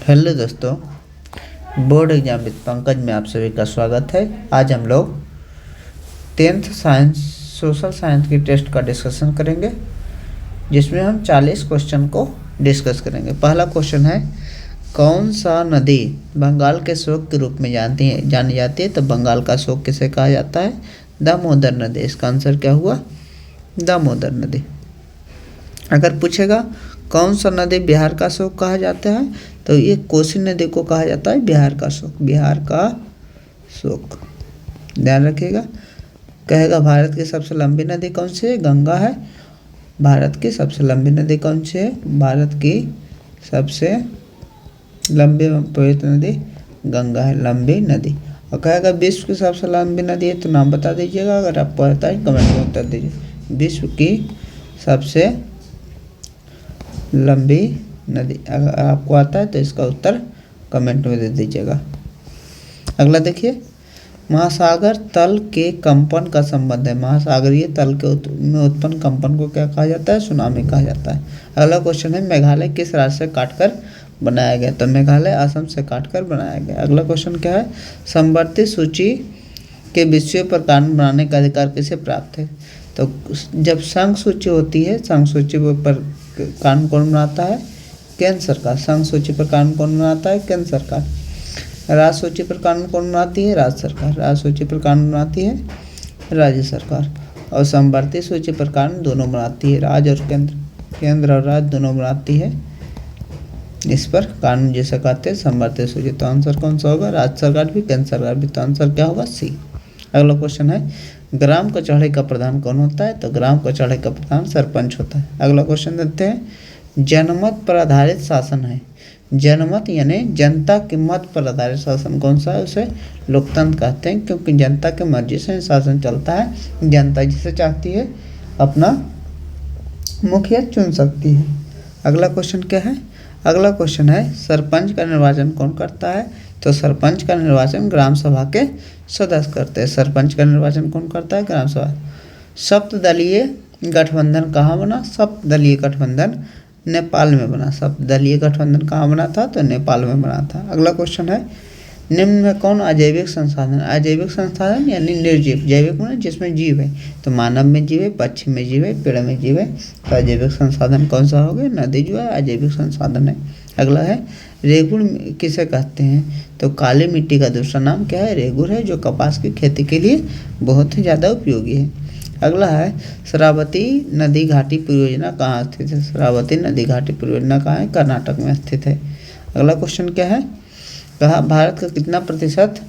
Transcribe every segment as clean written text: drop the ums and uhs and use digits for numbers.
Hello दोस्तों, board exam with Pankaj में आप सभी का स्वागत है। आज हम लोग 10th साइंस सोशल साइंस की टेस्ट का डिस्कशन करेंगे, जिसमें हम 40 क्वेश्चन को डिस्कस करेंगे। पहला क्वेश्चन है, कौन सा नदी बंगाल के शोक के रूप में जानी जाती है? तो बंगाल का शोक किसे कहा जाता है? दामोदर नदी। इसका आंसर क्या हुआ? दामोदर नदी। अगर पूछेगा कौन सा नदी बिहार का शोक कहा जाता है, तो ये कोसी नदी को कहा जाता है बिहार का शोक। बिहार का शोक, ध्यान रखिएगा। कहेगा भारत की सबसे लंबी नदी कौन सी है? गंगा है। भारत की सबसे लंबी नदी कौन सी है? भारत की सबसे लंबी पवित्र नदी गंगा है, लंबी नदी। और कहेगा विश्व की सबसे लंबी नदी है, तो नाम बता दीजिएगा। अगर आपको आता है कमेंट में उत्तर दीजिए। विश्व की सबसे लंबी नदी, अगर आपको आता है तो इसका उत्तर कमेंट में दे दीजिएगा। अगला देखिए, महासागर तल के कंपन का संबंध है। महासागरीय तल के में उत्पन्न कंपन को क्या कहा जाता है? सुनामी कहा जाता है। अगला क्वेश्चन है, मेघालय किस राज्य से काटकर बनाया गया? तो मेघालय असम से काटकर बनाया गया। अगला क्वेश्चन क्या है, समवर्ती सूची के विषयों पर कानून बनाने का अधिकार किसे प्राप्त है? तो जब संघ सूची होती है, संघ सूची पर कानून कौन बनाता है? केंद्र सरकार। संघ सूची पर कानून कौन बनाता है? केंद्र सरकार। राज्य सूची पर कानून कौन बनाती है? राज्य सरकार। राज्य सूची पर कानून बनाती है राज्य सरकार। और समवर्ती सूची पर कानून दोनों बनाती है, राज्य और केंद्र। केंद्र और राज्य दोनों बनाती है इस पर कानून, जिसे कहते हैं समवर्ती सूची। तो आंसर कौन सा होगा? राज्य सरकार भी, केंद्र सरकार भी। तो आंसर क्या होगा? सी। अगला क्वेश्चन है, ग्राम कचहरी का प्रधान कौन होता है? तो ग्राम कचहरी का प्रधान सरपंच होता है। अगला क्वेश्चन देते हैं, जनमत पर आधारित शासन है। जनमत यानी जनता के मत पर आधारित शासन कौन सा है? उसे लोकतंत्र कहते हैं, क्योंकि जनता के मर्जी से शासन चलता है। जनता जिसे चाहती है अपना मुखिया चुन सकती है। अगला क्वेश्चन क्या है? अगला क्वेश्चन है, सरपंच का निर्वाचन कौन करता है? तो सरपंच का निर्वाचन ग्राम सभा के सदस्य करते हैं। सरपंच का निर्वाचन कौन करता है? ग्राम सभा। सप्तदलीय गठबंधन कहाँ बना? सप्तदलीय गठबंधन नेपाल में बना। सप्तदलीय गठबंधन कहाँ बना था? तो नेपाल में बना था। अगला क्वेश्चन है, निम्न में कौन अजैविक संसाधन? अजैविक संसाधन यानी निर्जीव। जैविक में जिसमें जीव है, तो मानव में जीव है, पक्षी में जीव है, पेड़ में जीव है। तो अजैविक संसाधन कौन सा हो गया? नदी जो है अजैविक संसाधन है। अगला है, रेगुड़ किसे कहते हैं? तो काली मिट्टी का दूसरा नाम क्या है? रेगुड़ है, जो कपास की खेती के लिए बहुत ही ज़्यादा उपयोगी है। अगला है, शरावती नदी घाटी परियोजना कहाँ स्थित है? शरावती नदी घाटी परियोजना कहाँ है? कर्नाटक में स्थित है। अगला क्वेश्चन क्या है? कहा भारत का कितना प्रतिशत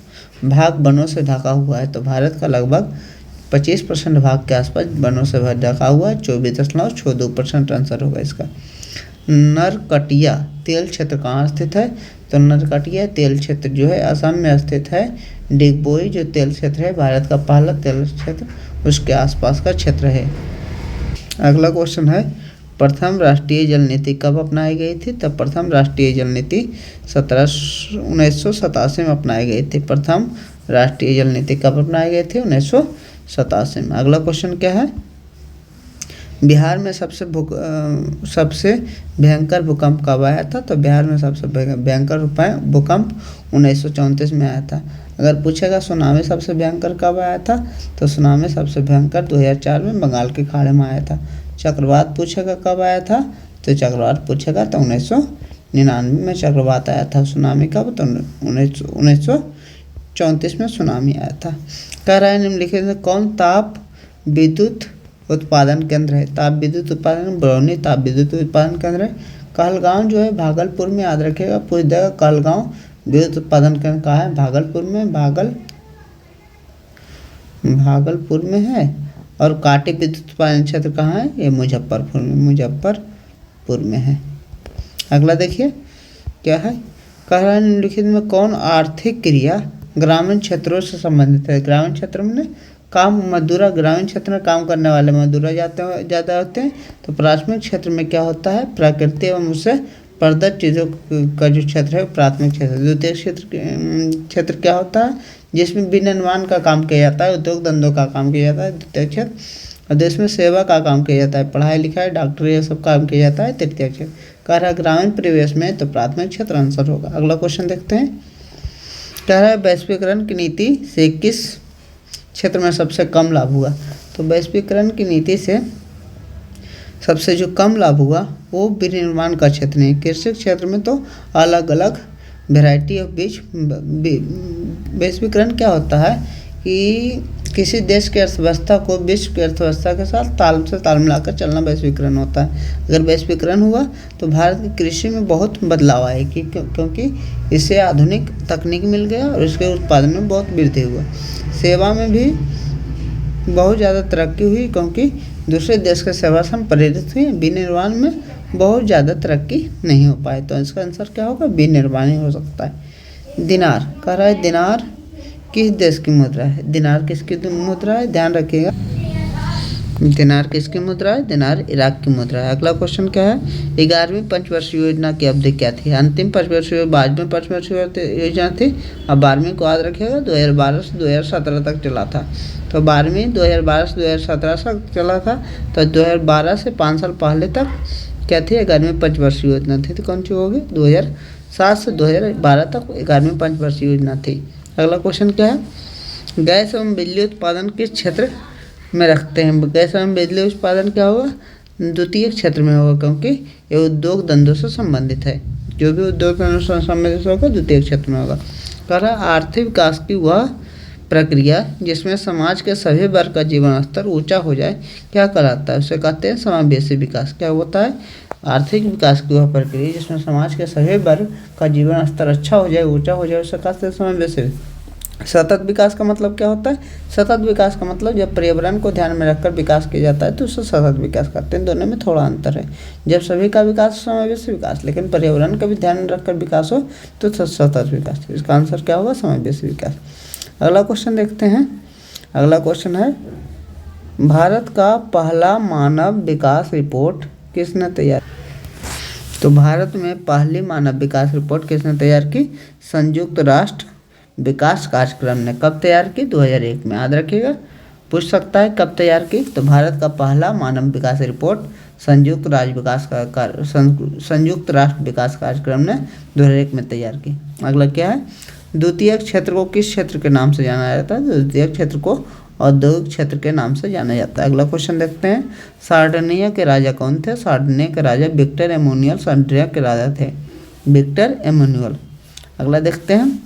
भाग वनों से ढका हुआ है? तो भारत का लगभग 25% भाग के आसपास वनों से ढका हुआ है। 24.62% आंसर होगा इसका। नरकटिया तेल क्षेत्र कहाँ स्थित है? तो नरकटिया तेल क्षेत्र जो है असम में स्थित है। डिगबोई जो तेल क्षेत्र है भारत का पहला तेल क्षेत्र, उसके आसपास का क्षेत्र है। अगला क्वेश्चन है, प्रथम राष्ट्रीय जल नीति कब अपनाई गई थी? तो प्रथम राष्ट्रीय जल नीति 1987 में अपनाई गई थी। प्रथम राष्ट्रीय जल नीति कब अपनाई गई थी? 1987 में। अगला क्वेश्चन क्या है, बिहार में सबसे भयंकर भूकंप कब आया था? तो बिहार में सबसे भयंकर भूकंप 1934 में आया था। अगर पूछेगा सुनामी सबसे भयंकर कब आया था? तो सुनामी सबसे भयंकर 2004 में बंगाल की खाड़ी में आया था। चक्रवात पूछेगा कब आया था? तो चक्रवात पूछेगा तो 1999 में चक्रवात आया था। सुनामी कब? तो 1934 में सुनामी आया था। कह रहा है, निम्नलिखित में कौन ताप विद्युत उत्पादन केंद्र है? ताप विद्युत उत्पादन बरौनी ताप विद्युत उत्पादन केंद्र है। कहलगांव जो है भागलपुर में, याद रखिएगा, पूछ देगा कहलगांव विद्युत उत्पादन केंद्र कहाँ है? भागलपुर में। भागलपुर में है। और काटी विद्युत उत्पादन क्षेत्र कहाँ है? ये मुजफ्फरपुर में, मुजफ्फरपुर में है। अगला देखिए क्या है, कह रहा है निम्नलिखित में कौन आर्थिक क्रिया ग्रामीण क्षेत्रों से संबंधित है? ग्रामीण क्षेत्र में काम मजदूरा, ग्रामीण क्षेत्र में काम करने वाले मजदूरा ज़्यादा होते हैं। तो प्राथमिक क्षेत्र में क्या होता है? प्रकृति एवं उससे प्रदत्त चीज़ों का जो क्षेत्र है प्राथमिक क्षेत्र। द्वितीय क्षेत्र क्या होता है? जिसमें विनिर्माण का काम किया जाता है, उद्योग धंधों का काम किया जाता है, द्वितीय क्षेत्र। और देश में सेवा का काम किया जाता है, पढ़ाई लिखाई, डॉक्टरी, ये सब काम किया जाता है, तृतीय क्षेत्र। कह रहा है ग्रामीण परिवेश में, तो प्राथमिक क्षेत्र आंसर होगा। अगला क्वेश्चन देखते हैं। कह रहा है वैश्वीकरण की नीति से किस क्षेत्र में सबसे कम लाभ हुआ? तो वैश्वीकरण की नीति से सबसे जो कम लाभ हुआ वो विनिर्माण का क्षेत्र नहीं, कृषि क्षेत्र में तो अलग अलग वैरायटी ऑफ बीज। वैश्वीकरण क्या होता है कि किसी देश की अर्थव्यवस्था को विश्व की अर्थव्यवस्था के साथ ताल से ताल मिलाकर चलना वैश्वीकरण होता है। अगर वैश्वीकरण हुआ तो भारत की कृषि में बहुत बदलाव आएगी, क्योंकि इससे आधुनिक तकनीक मिल गया और इसके उत्पादन में बहुत वृद्धि हुआ। सेवा में भी बहुत ज़्यादा तरक्की हुई, क्योंकि दूसरे देश के सेवा से हम प्रेरित हुए। विनिर्माण में बहुत ज़्यादा तरक्की नहीं हो पाई, तो इसका आंसर क्या होगा? विनिर्माण ही हो सकता है। दिनार कह रहा है दिनार किस देश की मुद्रा है? दिनार किसकी मुद्रा है? ध्यान रखिएगा, दिनार किसकी मुद्रा है? दिनार इराक की मुद्रा है। अगला क्वेश्चन क्या है? 11वीं पंचवर्षीय योजना की अवधि क्या थी? अंतिम पंचवर्षीय 22वीं पंचवर्षीय योजना थी। अब 12वीं को याद रखिएगा 2012 से 2017 तक चला था। तो 12वीं 2012 से 2017 तक चला था। तो 2012 से 5 साल पहले तक क्या थी? 11वीं पंचवर्षीय योजना थी। तो कौन सी होगी? 2007 से 2012 तक 11वीं पंचवर्षीय योजना थी। अगला क्वेश्चन क्या है? गैस एवं बिजली उत्पादन किस क्षेत्र में रखते हैं? गैस एवं बिजली उत्पादन क्या होगा? द्वितीय क्षेत्र में होगा, क्योंकि ये उद्योग धंधों से संबंधित है। जो भी उद्योग धंधों से संबंधित होगा द्वितीय क्षेत्र में होगा। कह रहा आर्थिक विकास की वह प्रक्रिया जिसमें समाज के सभी वर्ग का जीवन स्तर ऊंचा हो जाए क्या कहलाता है? उसे कहते हैं समावेशी विकास। क्या होता है? आर्थिक विकास की वह प्रक्रिया जिसमें समाज के सभी वर्ग का जीवन स्तर अच्छा हो जाए, ऊंचा हो जाए, उसे कहते हैं समावेशी। सतत विकास का मतलब क्या होता है? सतत विकास का मतलब जब पर्यावरण को ध्यान में रखकर विकास किया जाता है तो उससे सतत विकास करते हैं। दोनों में थोड़ा अंतर है। जब सभी का विकास समावेशी विकास, लेकिन पर्यावरण का भी ध्यान में रखकर विकास हो तो सतत विकास। इसका आंसर क्या होगा? समावेशी विकास। अगला क्वेश्चन देखते हैं। अगला क्वेश्चन है भारत का पहला मानव विकास रिपोर्ट किसने तैयार? तो भारत में पहली मानव विकास रिपोर्ट किसने तैयार की? संयुक्त राष्ट्र विकास कार्यक्रम ने। कब तैयार की? 2001 में। याद रखिएगा, पूछ सकता है कब तैयार की। तो भारत का पहला मानव विकास रिपोर्ट संयुक्त राष्ट्र विकास कार्यक्रम ने 2001 में तैयार की। अगला क्या है? द्वितीय क्षेत्र को किस क्षेत्र के नाम से जाना जाता है? द्वितीय क्षेत्र को औद्योगिक क्षेत्र के नाम से जाना जाता है। अगला क्वेश्चन देखते हैं। सार्डिनिया के राजा कौन थे? सार्डिनिया के राजा विक्टर एमुनियल सार्डिनिया के राजा थे, विक्टर एमुनियल। अगला देखते हैं।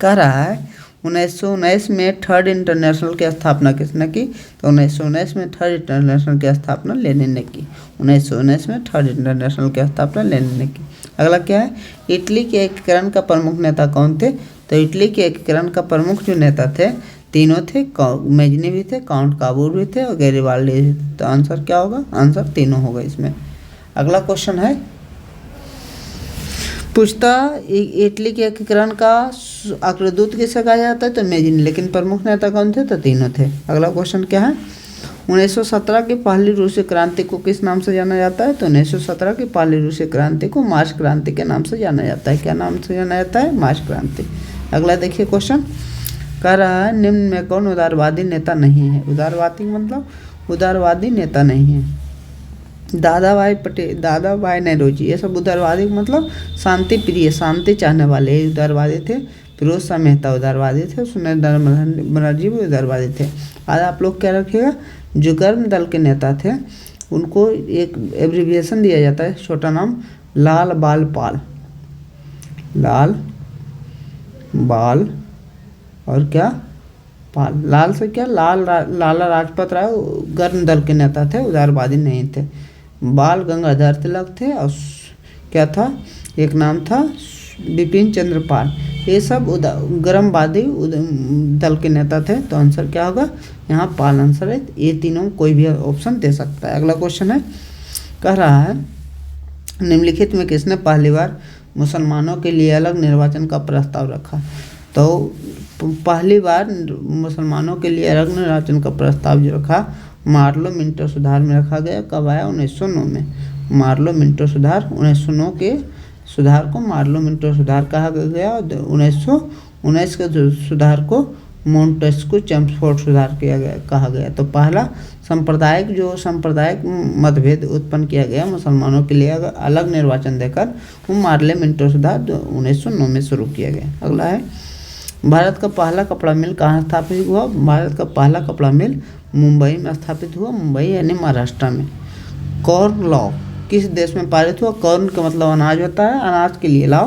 कह रहा है 1919 में थर्ड इंटरनेशनल की स्थापना किसने की? तो 1919 में थर्ड इंटरनेशनल की स्थापना लेनिन ने की। 1919 में थर्ड इंटरनेशनल की स्थापना लेनिन ने की। अगला क्या है? इटली के एकीकरण का प्रमुख नेता कौन थे? तो इटली के एकीकरण का प्रमुख जो नेता थे तीनों थे। मेजनी भी थे, काउंट काबूर भी थे और गैरिबाल्डी भी थे। तो आंसर क्या होगा? आंसर तीनों होगा इसमें। अगला क्वेश्चन है पूछता इटली के एकीकरण का अग्रदूत किसे कहा जाता है? तो मेजनी। लेकिन प्रमुख नेता कौन थे? तो तीनों थे। अगला क्वेश्चन क्या है? 1917 की पहली रूसी क्रांति को किस नाम से जाना जाता है? तो 1917 की पहली रूसी क्रांति को मार्च क्रांति के नाम से जाना जाता है। क्या नाम से जाना जाता है? मार्च क्रांति। अगला देखिए क्वेश्चन। कह रहा है निम्न में कौन उदारवादी नेता नहीं है? उदारवादी मतलब उदारवादी नेता नहीं है। दादा भाई नेहरू, ये सब उदारवादी मतलब शांति प्रिय, शांति चाहने वाले उदारवादी थे। फिरोज शाह मेहता उदारवादी थे। सुरेंद्र बनर्जी भी उदारवादी थे। आज आप लोग क्या रखिएगा, जो गर्म दल के नेता थे उनको एक एब्रिविएशन दिया जाता है, छोटा नाम लाल बाल पाल। लाल बाल और क्या पाल। लाल से क्या? लाला लाजपत राय गर्म दल के नेता थे, उदारवादी नहीं थे। बाल गंगाधर तिलक थे और क्या था? एक नाम था बिपिन चंद्र पाल। ये सब गर्मवादी दल के नेता थे। तो आंसर क्या होगा? यहाँ पाल आंसर है। ये तीनों कोई भी ऑप्शन दे सकता है। अगला क्वेश्चन है। कह रहा है निम्नलिखित में किसने पहली बार मुसलमानों के लिए अलग निर्वाचन का प्रस्ताव रखा? तो पहली बार मुसलमानों के लिए अलग निर्वाचन का प्रस्ताव जो रखा मार्लो मिंटो सुधार में रखा गया। कब आया? 1909 में। मार्लो मिंटो सुधार 1909 के सुधार को मार्लो मिंटो सुधार कहा गया। 1919 के सुधार को मोंटेस्क्यू चेम्सफोर्ड सुधार किया गया कहा गया। तो पहला सांप्रदायिक मतभेद उत्पन्न किया गया मुसलमानों के लिए अलग निर्वाचन देकर, वो मार्ले मिंटो सुधार 1909 में शुरू किया गया। अगला है, भारत का पहला कपड़ा मिल कहाँ स्थापित हुआ? भारत का पहला कपड़ा मिल मुंबई में स्थापित हुआ, मुंबई यानी महाराष्ट्र में। कॉर्न लॉ किस देश में पारित हुआ? कॉर्न का मतलब अनाज होता है, अनाज के लिए लॉ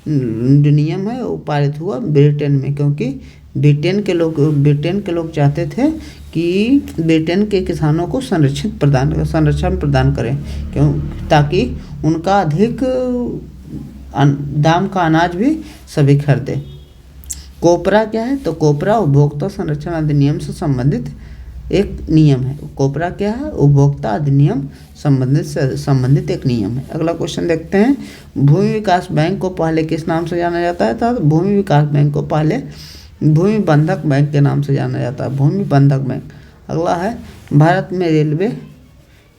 जो नियम है वो पारित हुआ ब्रिटेन में, क्योंकि ब्रिटेन के लोग चाहते थे कि ब्रिटेन के किसानों को संरक्षण प्रदान करें, क्यों? ताकि उनका अधिक दाम का अनाज भी सभी खरीदे। कोपरा क्या है? तो कोपरा उपभोक्ता संरक्षण अधिनियम से संबंधित एक नियम है। कोपरा क्या है? उपभोक्ता अधिनियम संबंधित एक नियम है। अगला क्वेश्चन देखते हैं, भूमि विकास बैंक को पहले किस नाम से जाना जाता है? तो भूमि विकास बैंक को पहले भूमि बंधक बैंक के नाम से जाना जाता है, भूमि बंधक बैंक। अगला है, भारत में रेलवे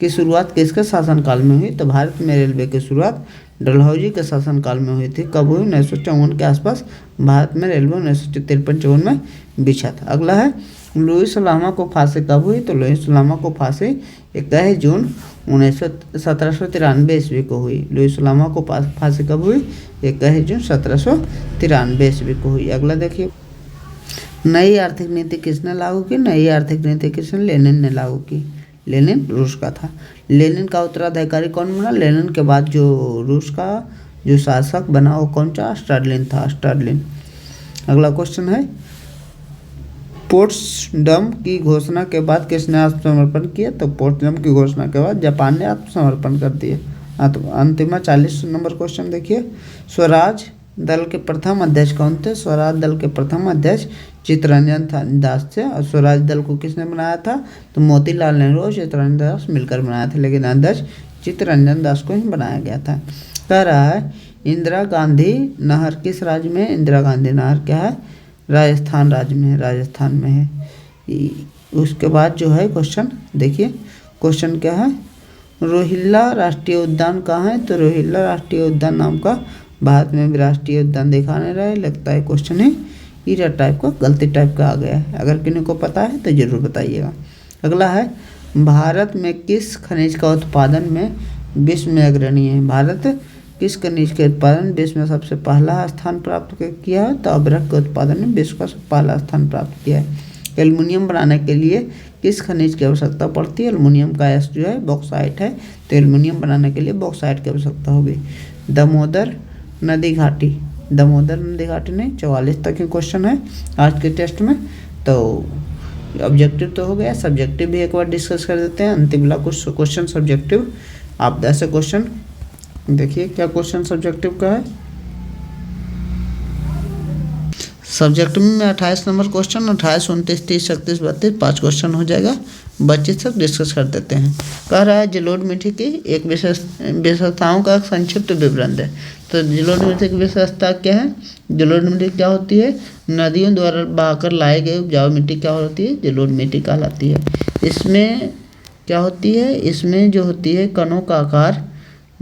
की शुरुआत किसके शासनकाल में हुई? तो भारत में रेलवे की शुरुआत डलहौजी के शासनकाल में हुई थी। कब हुई? 1954 के आसपास भारत में रेलवे 1953-54 में बिछा था। अगला है, लुईस लामा को फांसी कब हुई? तो लुईस लामा को फांसी 21 जून 1793 ईस्वी को हुई। लुईस लामा को फांसी कब हुई? 21 जून 1793 ईस्वी को हुई। अगला देखिए, नई आर्थिक नीति किसने लागू की? नई आर्थिक नीति किसने? लेनिन ने लागू की। लेनिन रूस का था। लेनिन का उत्तराधिकारी कौन बना? लेनिन के बाद जो रूस का जो शासक बना वो कौन था? स्टालिन था, स्टालिन। अगला क्वेश्चन है, पोट्सडम की घोषणा के बाद किसने आत्मसमर्पण किया? तो पोट्सडम की घोषणा के बाद जापान ने आत्मसमर्पण कर दिया। अंतिम 40 नंबर क्वेश्चन देखिए, स्वराज दल के प्रथम अध्यक्ष कौन थे? स्वराज दल के प्रथम अध्यक्ष चित्तरंजन दास थे। और स्वराज दल को किसने बनाया था? तो मोतीलाल नेहरू और चित्तरंजन दास मिलकर बनाया था, लेकिन अध्यक्ष चित्तरंजन दास को ही बनाया गया था। कह रहा है, इंदिरा गांधी नहर किस राज्य में? इंदिरा गांधी नहर क्या है? राजस्थान राज्य में है, राजस्थान में है। उसके बाद जो है क्वेश्चन देखिए, क्वेश्चन क्या है, रोहिल्ला राष्ट्रीय उद्यान कहाँ है? तो रोहिल्ला राष्ट्रीय उद्यान नाम का भारत में भी राष्ट्रीय उद्यान देखा नहीं रहा है। लगता है क्वेश्चन है ईरा टाइप का, गलती टाइप का आ गया है। अगर किन्हीं को पता है तो जरूर बताइएगा। अगला है, भारत में किस खनिज का उत्पादन में विश्व में अग्रणी है? भारत किस खनिज के उत्पादन विश्व में सबसे पहला स्थान प्राप्त किया है? तो अभ्रक के उत्पादन में विश्व का पहला स्थान प्राप्त किया है। एल्युमिनियम बनाने के लिए किस खनिज की आवश्यकता पड़ती है? एल्युमिनियम का एस जो है बॉक्साइट है, तो एल्युमिनियम बनाने के लिए बॉक्साइट की आवश्यकता होगी। दामोदर नदी घाटी नहीं, 44 तक के क्वेश्चन है आज के टेस्ट में। तो ऑब्जेक्टिव तो हो गया, सब्जेक्टिव भी एक बार डिस्कस कर देते हैं। अंतिम वाला कुछ क्वेश्चन सब्जेक्टिव आपदा से क्वेश्चन देखिए, क्या क्वेश्चन सब्जेक्टिव का है। सब्जेक्टिव में 28 नंबर क्वेश्चन, 28, 29, 30, 31, 32 5 क्वेश्चन हो जाएगा। 25 तक डिस्कस कर देते हैं। कह रहा है, जलोढ़ मिट्टी की एक विशेषताओं का संक्षिप्त विवरण दे। तो जलोढ़ मिट्टी की विशेषता क्या है? जलोढ़ मिट्टी क्या होती है? नदियों द्वारा बहाकर लाए गए उपजाऊ मिट्टी क्या होती है? जलोढ़ मिट्टी कहलाती है। इसमें क्या होती है? इसमें जो होती है कणों का आकार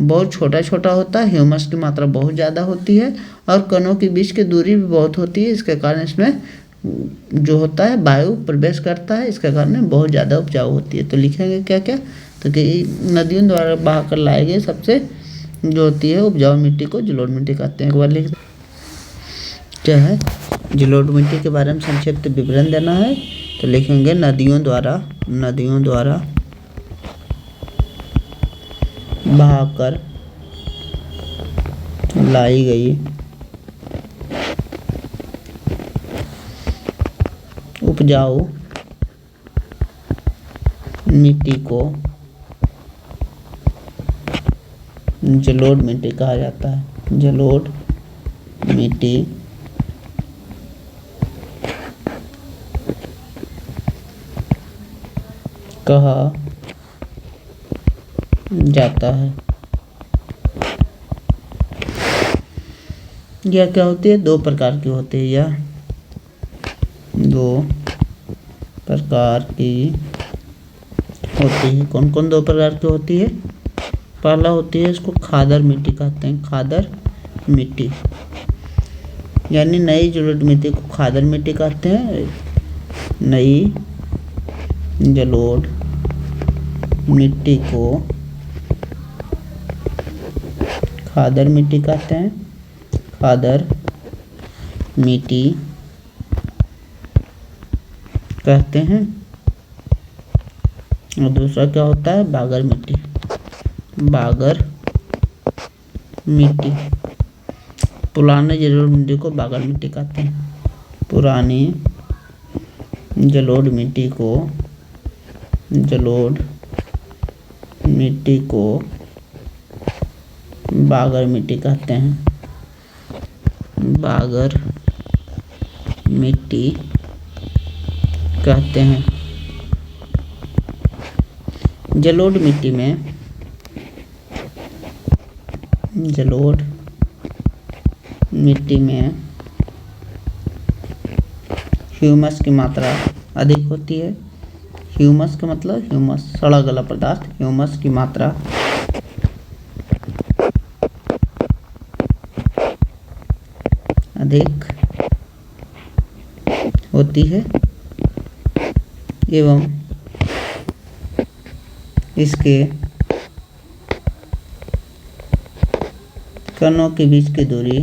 बहुत छोटा छोटा होता है, ह्यूमस की मात्रा बहुत ज़्यादा होती है और कणों के बीच की दूरी भी बहुत होती है। इसके कारण इसमें जो होता है वायु प्रवेश करता है, इसके कारण बहुत ज़्यादा उपजाऊ होती है। तो लिखेंगे क्या क्या? तो कि नदियों द्वारा बहाकर लाए गए सबसे जो होती है उपजाऊ मिट्टी को जलोढ़ मिट्टी कहते हैं। एक बार लिख, क्या है? जलोढ़ मिट्टी के बारे में संक्षिप्त विवरण देना है। तो लिखेंगे नदियों द्वारा बहाकर लाई गई उपजाऊ मिट्टी को जलोढ़ मिट्टी कहा जाता है। जलोढ़ मिट्टी कहा जाता है। यह क्या होती है? 2 प्रकार की होती है। यह 2 प्रकार की होती है। कौन कौन 2 प्रकार की होती है? पहला होती है, इसको खादर मिट्टी कहते हैं, खादर मिट्टी। यानी नई जलोढ़ मिट्टी को खादर मिट्टी कहते हैं। नई जलोढ़ मिट्टी को खादर मिट्टी कहते हैं। खादर मिट्टी कहते हैं। और दूसरा क्या होता है? बागर मिट्टी। बागर मिट्टी, पुराने जलोढ़ मिट्टी को बागर मिट्टी कहते हैं। पुरानी जलोढ़ मिट्टी को बागर मिट्टी कहते हैं। बागर मिट्टी कहते हैं। जलोढ़ मिट्टी में ह्यूमस की मात्रा अधिक होती है। ह्यूमस का मतलब ह्यूमस, सड़ा गला पदार्थ। ह्यूमस की मात्रा अधिक होती है एवं इसके कणों के बीच की दूरी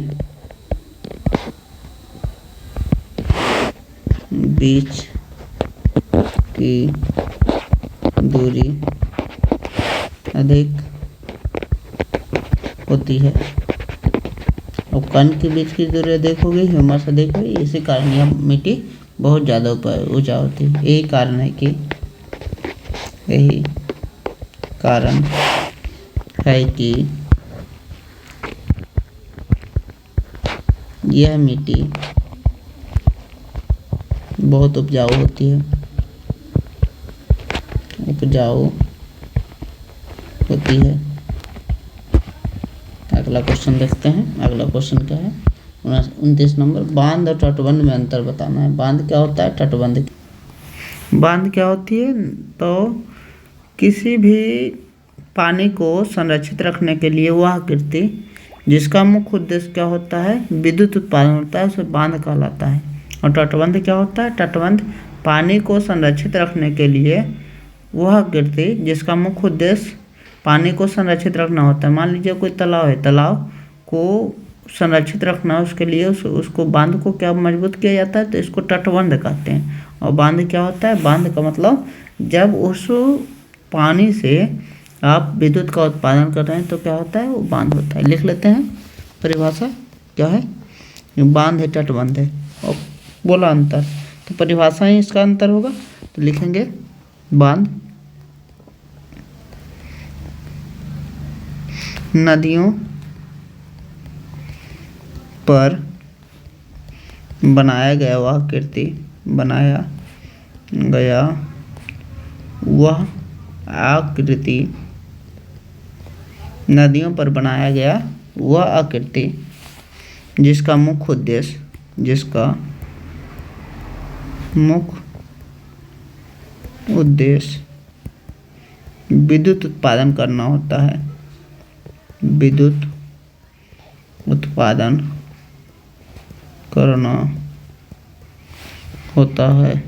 अधिक होती है। और कण के बीच की दूरी अधिक होगी, ह्यूमस अधिक होगी, इसी कारण यह मिट्टी बहुत ज़्यादा ऊंचा होती है। यही कारण है कि यह मिट्टी बहुत उपजाऊ होती है। अगला क्वेश्चन देखते हैं। अगला क्वेश्चन क्या है? 29 नंबर। बांध और तटबंध में अंतर बताना है। बांध क्या होता है? तटबंध। बांध क्या होती है? तो किसी भी पानी को संरक्षित रखने के लिए वह आकृति जिसका मुख्य उद्देश्य क्या होता है? विद्युत उत्पादन होता है, उसे बांध कहलाता है। और तटबंध क्या होता है? तटबंध पानी को संरक्षित रखने के लिए वह आकृति जिसका मुख्य उद्देश्य पानी को संरक्षित रखना होता है। मान लीजिए कोई तालाब है, तालाब को संरक्षित रखना, उसके लिए उसको बांध को क्या मजबूत किया जाता है? तो इसको तटबंध कहते हैं। और बांध क्या होता है? बांध का मतलब जब उस पानी से आप विद्युत का उत्पादन कर रहे हैं तो क्या होता है? वो बांध होता है। लिख लेते हैं परिभाषा क्या है? बांध है, तटबंध है। और बोला अंतर, तो परिभाषा ही इसका अंतर होगा। तो लिखेंगे बांध नदियों पर बनाया गया वह आकृति नदियों पर बनाया गया वह आकृति जिसका मुख्य उद्देश्य विद्युत उत्पादन करना होता है। विद्युत उत्पादन करना होता है,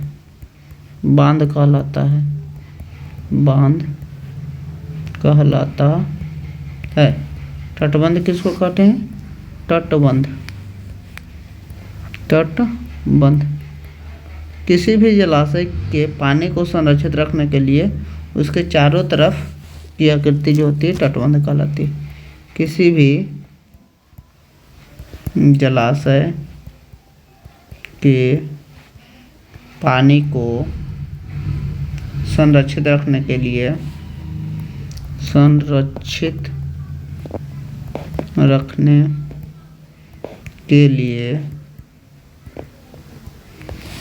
बांध कहलाता है। बांध कहलाता है। तटबंध किसको कहते हैं? तटबंध किसी भी जलाशय के पानी को संरक्षित रखने के लिए उसके चारों तरफ की आकृति जो होती है तटबंध कहलाती है। किसी भी जलाशय के पानी को संरक्षित रखने के लिए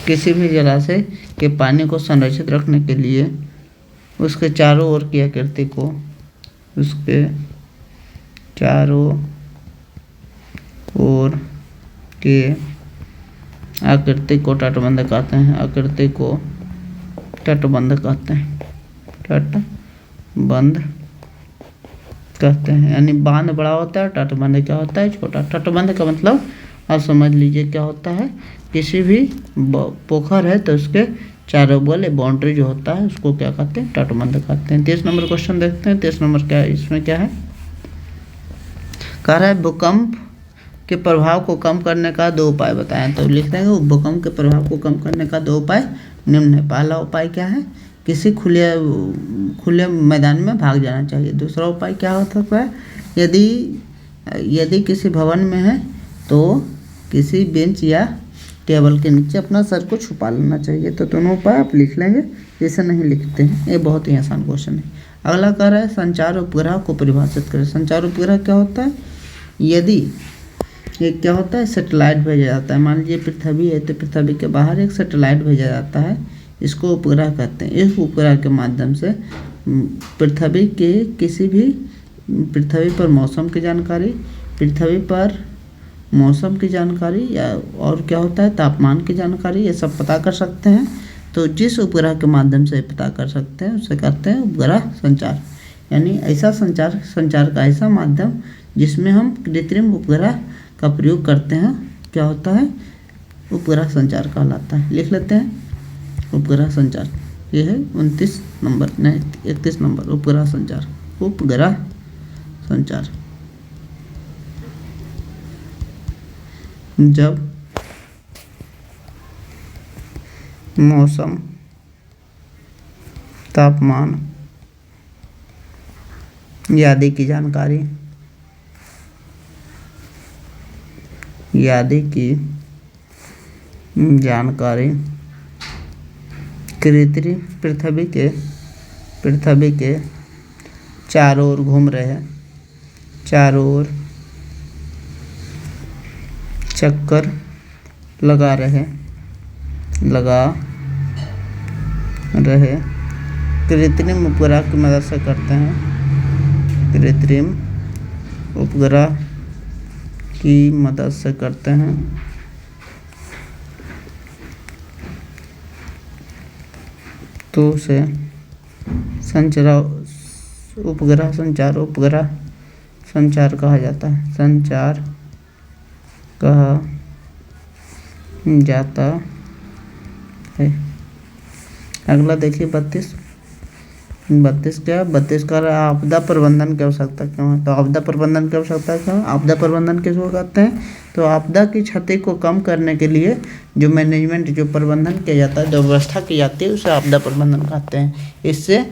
किसी भी जलाशय के पानी को संरक्षित रखने के लिए उसके चारों ओर की आकृति को उसके चारों ओर के आकृति को तटबंध कहते हैं। आकृति को तटबंध कहते हैं। तटबंध कहते हैं। यानी बांध बड़ा होता है, तटबंध क्या होता है? छोटा। तटबंध का मतलब अब समझ लीजिए क्या होता है, किसी भी पोखर है तो उसके चारों बगल बाउंड्री जो होता है उसको क्या कहते हैं, तटबंध कहते हैं। 23 नंबर क्वेश्चन देखते हैं। 23 नंबर क्या है, इसमें क्या है, कह रहा है भूकंप के प्रभाव को कम करने का 2 उपाय बताएं। तो लिख देंगे भूकंप के प्रभाव को कम करने का 2 उपाय निम्न है। पहला उपाय क्या है, किसी खुले मैदान में भाग जाना चाहिए। दूसरा उपाय क्या हो सकता है, यदि किसी भवन में है तो किसी बेंच या टेबल के नीचे अपना सर को छुपा लेना चाहिए। तो दोनों उपाय आप लिख लेंगे, जैसे नहीं लिखते हैं। ये बहुत ही आसान क्वेश्चन है। अगला कह रहा है संचार उपग्रह को परिभाषित करें। संचार उपग्रह क्या होता है, यदि ये क्या होता है, सैटेलाइट भेजा जाता है। मान लीजिए पृथ्वी है तो पृथ्वी के बाहर एक सैटेलाइट भेजा जाता है, इसको उपग्रह कहते हैं। इस उपग्रह के माध्यम से पृथ्वी के किसी भी, पृथ्वी पर मौसम की जानकारी, पृथ्वी पर मौसम की जानकारी या और क्या होता है, तापमान की जानकारी, ये सब पता कर सकते हैं। तो जिस उपग्रह के माध्यम से पता कर सकते हैं उसे कहते हैं उपग्रह संचार। यानी ऐसा संचार का ऐसा माध्यम जिसमें हम कृत्रिम उपग्रह का प्रयोग करते हैं, क्या होता है, उपग्रह संचार कहलाता है। लिख लेते हैं उपग्रह संचार। ये है 29 नंबर, नहीं 31 नंबर, उपग्रह संचार। उपग्रह संचार जब मौसम, तापमान आदि की जानकारी कृत्रिम पृथ्वी के चारों ओर घूम रहे, चारों ओर चक्कर लगा रहे कृत्रिम उपग्रह की मदद से करते हैं। कृत्रिम उपग्रह की मदद से करते हैं। तो उसे उपग्रह संचार कहा जाता है। संचार कहा जाता है। अगला देखिए 32 क्या, 32 का आपदा प्रबंधन की आवश्यकता क्यों है। तो आपदा प्रबंधन की आवश्यकता क्यों, आपदा प्रबंधन किसको कहते हैं, तो आपदा की क्षति को कम करने के लिए जो मैनेजमेंट, जो प्रबंधन किया जाता है, जो व्यवस्था की जाती है, उसे आपदा प्रबंधन कहते हैं। इससे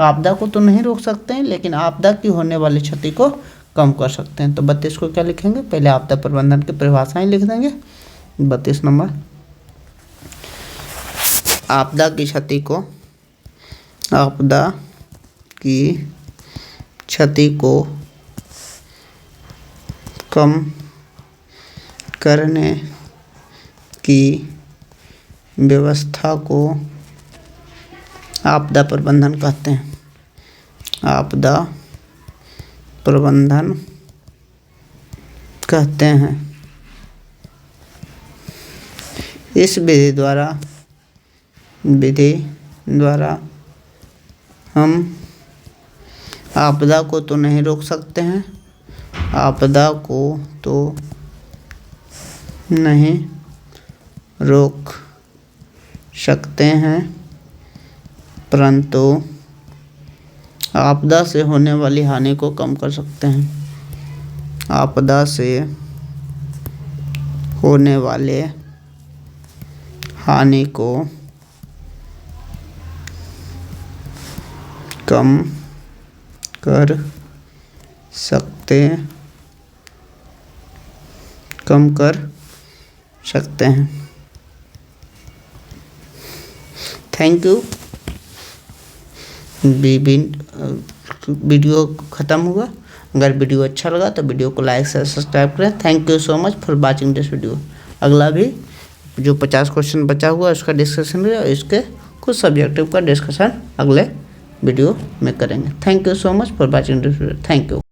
आपदा को तो नहीं रोक सकते हैं, लेकिन आपदा की होने वाली क्षति को कम कर सकते हैं। तो 32 को क्या लिखेंगे, पहले आपदा प्रबंधन की परिभाषाएं लिख देंगे। 32 नंबर, आपदा की क्षति को कम करने की व्यवस्था को आपदा प्रबंधन कहते हैं। आपदा प्रबंधन कहते हैं। इस विधि द्वारा हम आपदा को तो नहीं रोक सकते हैं, आपदा को तो नहीं रोक सकते हैं, परंतु आपदा से होने वाली हानि को कम कर सकते हैं। आपदा से होने वाले हानि को कम कर सकते हैं। Thank you. वीडियो ख़त्म हुआ। अगर वीडियो अच्छा लगा तो वीडियो को लाइक से सब्सक्राइब करें। Thank you so much for watching this video. अगला भी जो 50 क्वेश्चन बचा हुआ है उसका डिस्कशन है, इसके कुछ सब्जेक्टिव का डिस्कशन अगले वीडियो में करेंगे। Thank you so much for watching this video. Thank you.